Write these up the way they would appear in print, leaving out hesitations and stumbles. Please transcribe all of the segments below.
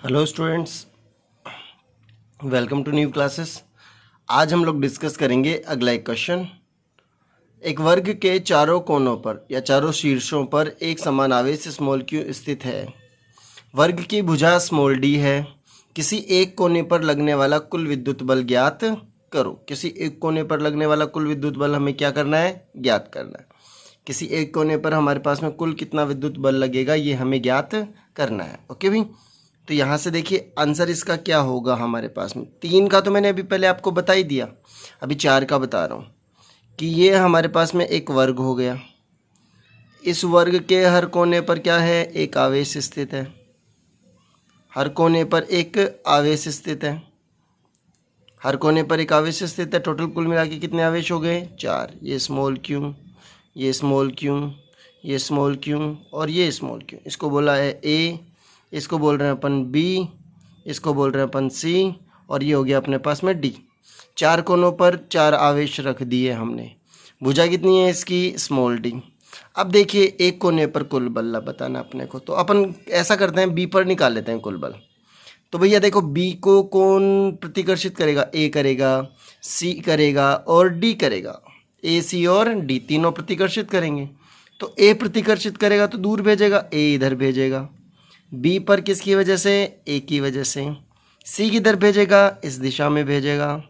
Hello students, welcome to new classes. आज हम लोग डिस्कस करेंगे अगला एक क्वेश्चन। एक वर्ग के चारों कोनों पर या चारों शीर्षों पर एक समान आवेश स्मॉल क्यू स्थित है। वर्ग की भुजा स्मॉल डी है। किसी एक कोने पर लगने वाला कुल विद्युत बल ज्ञात करो। किसी एक कोने पर लगने वाला कुल विद्युत बल हमें क्या करना है? ज्ञात करना है। किसी एक कोने पर हमारे पास में कुल कितना विद्युत बल लगेगा ये हमें ज्ञात करना है। ओके भाई, तो यहाँ से देखिए आंसर इसका क्या होगा। हमारे पास में 3 का तो मैंने अभी पहले आपको बता ही दिया, अभी 4 का बता रहा हूँ कि ये हमारे पास में एक वर्ग हो गया। इस वर्ग के हर कोने पर क्या है? एक आवेश स्थित है। हर कोने पर एक आवेश स्थित है। हर कोने पर एक आवेश स्थित है। टोटल कुल मिला के कितने आवेश हो गए? 4। ये स्मॉल क्यू, ये स्मॉल क्यू, ये स्मॉल क्यू और ये स्मॉल क्यू। इसको बोला है ए, इसको बोल रहे हैं अपन बी, इसको बोल रहे हैं अपन सी और ये हो गया अपने पास में डी। 4 कोनों पर 4 आवेश रख दिए हमने। भुजा कितनी है इसकी? Small D. अब देखिए एक कोने पर कुल बल बताना अपने को, तो अपन ऐसा करते हैं बी पर निकाल लेते हैं कुल बल। तो भैया देखो बी को कौन प्रतिकर्षित करेगा? ए करेगा, सी करेगा और डी करेगा। ए, सी और डी तीनों प्रतिकर्षित करेंगे। तो ए प्रतिकर्षित करेगा तो दूर भेजेगा, ए इधर भेजेगा। बी पर किसकी वजह से? ए की वजह से। सी किधर भेजेगा? इस दिशा में भेजेगा।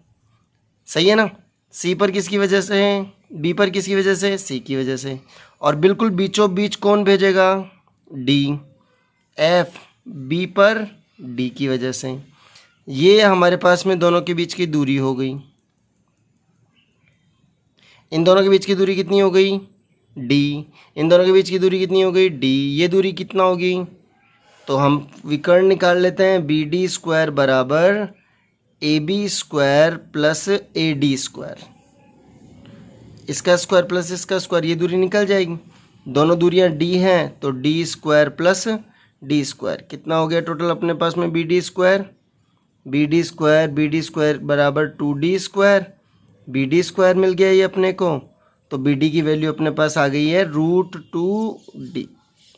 सही है ना? सी पर किसकी वजह से? बी पर किसकी वजह से? सी की वजह से। और बिल्कुल बीचों बीच कौन भेजेगा? डी। एफ बी पर डी की वजह से। ये हमारे पास में दोनों के बीच की दूरी हो गई। इन दोनों के बीच की दूरी कितनी हो गई? डी। इन दोनों के बीच की दूरी कितनी हो गई? डी। ये दूरी कितना होगी? तो हम विकर्ण निकाल लेते हैं। बी डी स्क्वायर बराबर A B square plus A D square. इसका स्क्वायर प्लस इसका स्क्वायर, ये दूरी निकल जाएगी। दोनों दूरियां डी हैं तो D square plus D square कितना हो गया टोटल अपने पास में? B D square. B D square बराबर 2D square. B D square मिल गया ये अपने को। तो बी डी की वैल्यू अपने पास आ गई है √2D।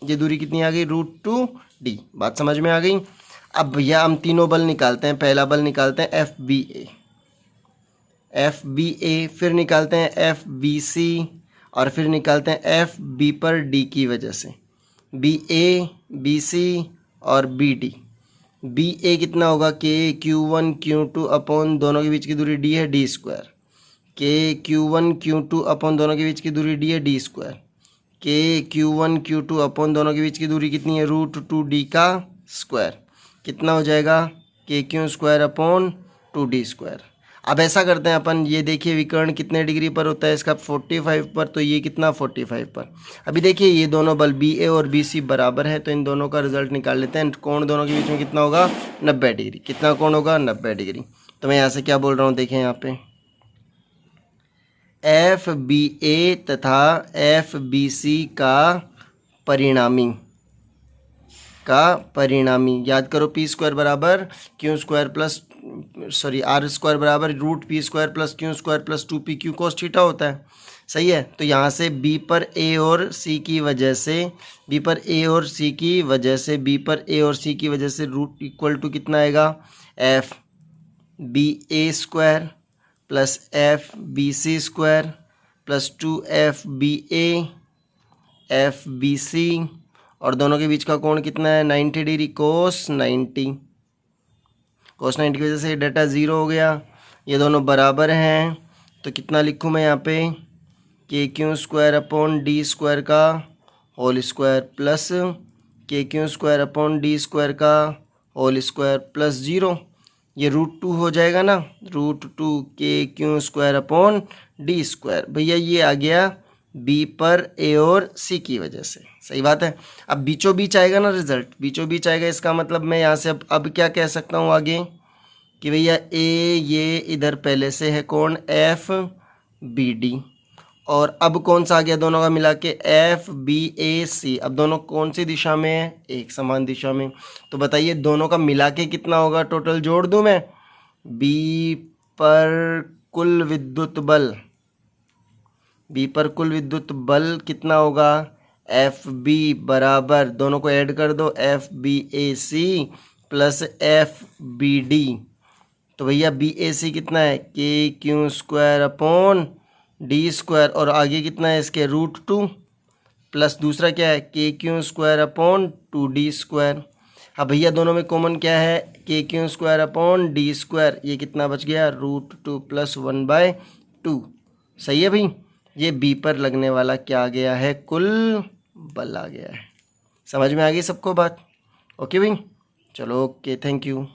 ये दूरी कितनी आ गई? √2D। बात समझ में आ गई? अब भैया हम तीनों बल निकालते हैं। पहला बल निकालते हैं F B A, F B ए, फिर निकालते हैं एफ बी सी और फिर निकालते हैं एफ बी पर डी की वजह से। बी ए, बी सी और बी डी। बी ए कितना होगा? के Q1 Q2 अपॉन दोनों के बीच की दूरी डी है, डी स्क्वायर। के Q1 Q2 अपॉन दोनों के बीच की दूरी डी है, डी स्क्वायर। के Q1 Q2 अपॉन दोनों के बीच की दूरी कितनी है? √2D का स्क्वायर। कितना हो जाएगा? के Q square upon 2D square. अब ऐसा करते हैं अपन, ये देखिए विकर्ण कितने डिग्री पर होता है इसका? 45 पर। तो ये कितना? 45 पर। अभी देखिए ये दोनों बल बी ए और बी सी बराबर है, तो इन दोनों का रिजल्ट निकाल लेते हैं। कोण दोनों के बीच में कितना होगा? 90 डिग्री। कितना कोण होगा? 90 डिग्री। तो मैं यहाँ से क्या बोल रहा हूँ देखें यहाँ पे, एफ बी ए तथा एफ बी सी का परिणामी याद करो। पी स्क्वायर बराबर Q square plus R square बराबर √p square plus Q square plus 2p Q cos theta होता है। सही है? तो यहाँ से b पर a और c की वजह से, b पर a और c की वजह से, b पर a और c की वजह से रूट इक्वल टू कितना आएगा? F B A square plus F B C square plus 2f B A F B C और दोनों के बीच का कोण कितना है? 90 डिग्री। कोस 90 की वजह से डाटा 0 हो गया। ये दोनों बराबर हैं तो कितना लिखूँ मैं यहाँ पे? के Q square upon D square का होल स्क्वायर प्लस के Q square upon D square का होल स्क्वायर प्लस 0। ये √2 हो जाएगा ना? √2 के Q square upon D square. भैया ये आ गया बी पर ए और सी की वजह से। सही बात है? अब बीचों बीच आएगा ना रिजल्ट, बीचों बीच आएगा। इसका मतलब मैं यहाँ से अब क्या कह सकता हूँ आगे कि भैया ए ये इधर पहले से है कोण एफ बी डी, और अब कौन सा आ गया दोनों का मिला के? एफ बी ए सी। अब दोनों कौन सी दिशा में है? एक समान दिशा में। तो बताइए दोनों का मिला के कितना होगा? टोटल जोड़ दूँ मैं? बी पर कुल विद्युत बल, बी पर कुल विद्युत बल कितना होगा? एफ बी बराबर, दोनों को ऐड कर दो, F B A C plus F B D. तो भैया बी ए सी कितना है के Q square upon D square, और आगे कितना है इसके √2, प्लस दूसरा क्या है के Q square upon 2d square. अब भैया दोनों में कॉमन क्या है के Q square upon D square, ये कितना बच गया √2 + 1/2। सही है भाई, ये बी पर लगने वाला क्या आ गया है कुल बल आ गया है। समझ में आ गई सबको बात? ओके भाई, चलो ओके, थैंक यू।